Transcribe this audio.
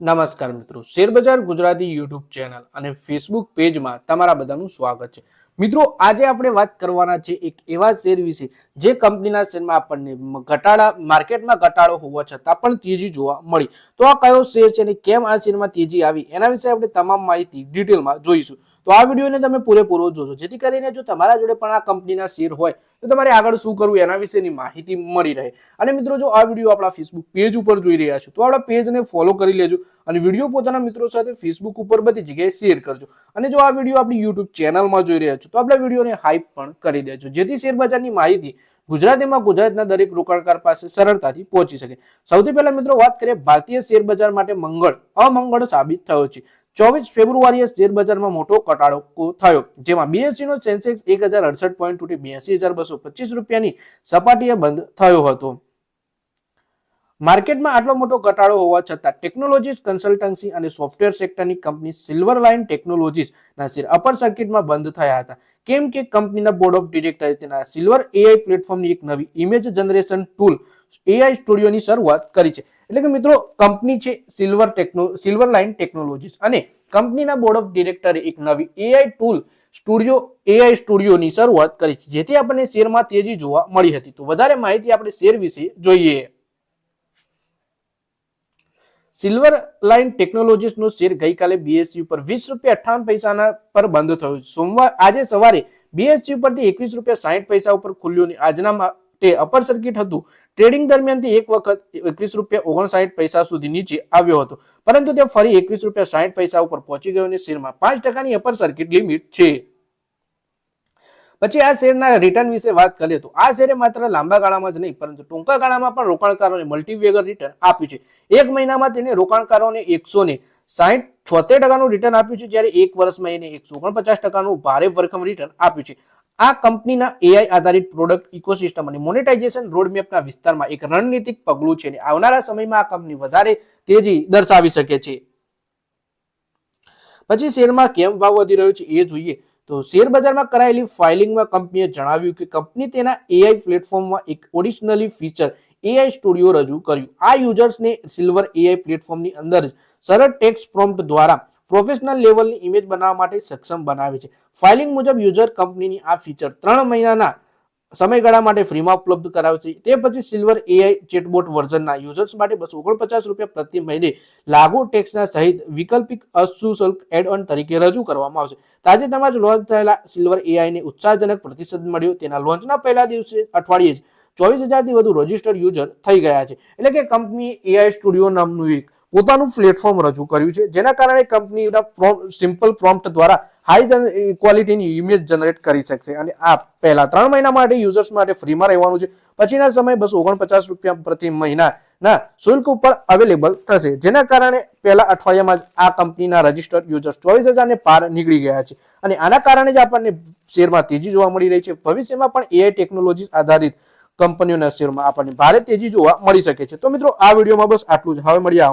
નમસ્કાર મિત્રો, શેરબજાર ગુજરાતી યુટ્યુબ ચેનલ અને ફેસબુક પેજમાં તમારા બધાનું સ્વાગત છે. મિત્રો, આજે આપણે વાત કરવાના છે એક એવા શેર વિશે જે કંપનીના શેરમાં આપણને માર્કેટમાં ઘટાડો હોવા છતાં પણ તેજી જોવા મળી. તો આ કયો શેર છે અને કેમ આ શેરમાં તેજી આવી એના વિશે આપણે તમામ માહિતી ડિટેલમાં જોઈશું. તો આ વિડીયોને તમે પૂરેપૂરો જોજો, જેથી કરીને જો તમારા જોડે પણ આ કંપનીના શેર હોય તો તમારે આગળ શું કરવું એના વિશેની માહિતી મળી રહે. અને મિત્રો, જો આ વિડીયો આપણા ફેસબુક પેજ ઉપર જોઈ રહ્યા છો તો આપણા પેજને ફોલો કરી લેજો અને વિડીયો પોતાના મિત્રો સાથે ફેસબુક ઉપર બધી જગ્યાએ શેર કરજો. અને જો આ વિડીયો આપણી યુટ્યુબ ચેનલમાં જોઈ રહ્યા છો તો આપણા વિડીયોને હાઈપ પણ કરી દેજો, જેથી શેરબજારની માહિતી ગુજરાતીમાં ગુજરાતના દરેક રોકાણકાર પાસે સરળતાથી પહોંચી શકે. સૌથી પહેલા મિત્રો વાત કરીએ ભારતીય શેરબજાર માટે અમંગળ સાબિત થયો છે. 24 ફેબ્રુઆરીએ શેરબજારમાં મોટો ઘટાડો થયો, જેમાં બીએસસી નો સેન્સેક્સ 1068 પોઈન્ટ તૂટી 82,225 રૂપિયાની સપાટીએ બંધ થયો હતો. માર્કેટમાં આટલો મોટો ઘટાડો હોવા છતાં ટેકનોલોજીસ કન્સલ્ટન્સી અને સોફ્ટવેર સેક્ટરની કંપની સિલ્વર લાઇન ટેકનોલોજીસના શેર અપર સર્કિટમાં બંધ થયા હતા, કેમ કે કંપનીના બોર્ડ ઓફ ડિરેક્ટરે તેના સિલ્વર એઆઈ પ્લેટફોર્મની એક નવી ઇમેજ જનરેશન ટૂલ એઆઈ સ્ટુડિયોની શરૂઆત કરી છે. એટલે કે મિત્રો, કંપની છે સિલ્વર લાઇન ટેકનોલોજીસ અને કંપનીના બોર્ડ ઓફ ડિરેક્ટરે એક નવી એઆઈ સ્ટુડિયોની શરૂઆત કરી છે, જેથી આપણને શેરમાં તેજી જોવા મળી હતી. તો વધારે માહિતી આપણે શેર વિશે જોઈએ. સિલ્વર લાઇન ટેકનોલોજીસનો શેર ગઈકાલે બીએસસી ઉપર ₹20.58 પર બંધ થયો. આજે સવારે બીએસસી ઉપરથી ₹21.60 ઉપર ખુલ્યો. આજના માટે અપર સર્કિટ હતું. ટ્રેડિંગ દરમિયાન તે એક વખત ₹21.59 સુધી નીચે આવ્યો હતો, પરંતુ તે ફરી ₹21.60 ઉપર પહોંચી ગયો અને શેરમાં 5%ની અપર સર્કિટ લિમિટ છે. પછી આ શેરના રિટર્ન વિશે વાત કરીએ તો આ શેરે માત્ર લાંબા ગાળામાં જ નહીં પરંતુ ટૂંકા ગાળામાં પણ રોકાણકારોને મલ્ટીવેગર રિટર્ન આપ્યું છે. એક મહિનામાં તેને રોકાણકારોને 176% રિટર્ન આપ્યું છે, જ્યારે એક વર્ષમાં એને 149% ભારે ભરખમ રિટર્ન આપ્યું છે. આ કંપનીના એઆઈ આધારિત પ્રોડક્ટ ઇકોસિસ્ટમ અને મોનેટાઇઝેશન રોડમેપના વિસ્તારમાં એક રણનીતિક પગલું છે અને આવનારા સમયમાં આ કંપની વધારે તેજી દર્શાવી શકે છે. પછી શેરમાં કેમ ભાવ વધી રહ્યો છે એ જોઈએ તો શેર બજારમાં કરાયેલી ફાઇલિંગમાં કંપનીએ જણાવ્યું કે કંપની તેના એઆઈ પ્લેટફોર્મમાં એક ઓડિશનલી ફીચર એઆઈ સ્ટુડિયો રજૂ કર્યું. આ યુઝર્સને સિલ્વર એઆઈ પ્લેટફોર્મની અંદર જ સરળ ટેક્સ્ટ પ્રોમ્પ્ટ દ્વારા પ્રોફેશનલ લેવલની ઇમેજ બનાવવા માટે સક્ષમ બનાવે છે. ફાઇલિંગ મુજબ યુઝર કંપનીની આ ફીચર 3 મહિનાના સમયગાળા માટે ફ્રીમાં ઉપલબ્ધ કરાવે છે. તે પછી સિલ્વર એઆઈ ચેટબોટ વર્ઝનના યુઝર્સ માટે ₹249 પ્રતિ મહિને લાગુ ટેક્સના સહિત વૈકલ્પિક અશુલ્ક એડ ઓન તરીકે રજૂ કરવામાં આવશે. તાજેતરમાં જ લોન્ચ થયેલા સિલ્વર એઆઈને ઉત્સાહજનક પ્રતિસાદ મળ્યો. તેના લોન્ચના પહેલા દિવસે અઠવાડિયે જ 24,000થી વધુ રજિસ્ટર્ડ યુઝર થઈ ગયા છે. એટલે કે કંપનીએ એઆઈ સ્ટુડિયો નામનું એક પોતાનું પ્લેટફોર્મ રજૂ કર્યું છે, જેના કારણે કંપનીના સિમ્પલ પ્રોમ્પ્ટ દ્વારા હાઈ ક્વોલિટીની ઇમેજ જનરેટ કરી શકશે. અને આ પહેલા 3 મહિના માટે યુઝર્સ માટે ફ્રીમાં રહેવાનું છે. પછીના સમય ₹249 પ્રતિ મહિનાના શુલ્ક ઉપર અવેલેબલ થશે, જેના કારણે પહેલા અઠવાડિયામાં જ આ કંપનીના રજિસ્ટર્ડ યુઝર્સ 24,000 ને પાર નીકળી ગયા છે. અને આના કારણે જ આપણને શેરમાં તેજી જોવા મળી રહી છે. ભવિષ્યમાં પણ એઆઈ ટેકનોલોજી આધારિત કંપનીઓના શેરમાં આપણને ભારે તેજી જોવા મળી શકે છે. તો મિત્રો, આ વિડીયોમાં બસ આટલું જ. હવે મળીએ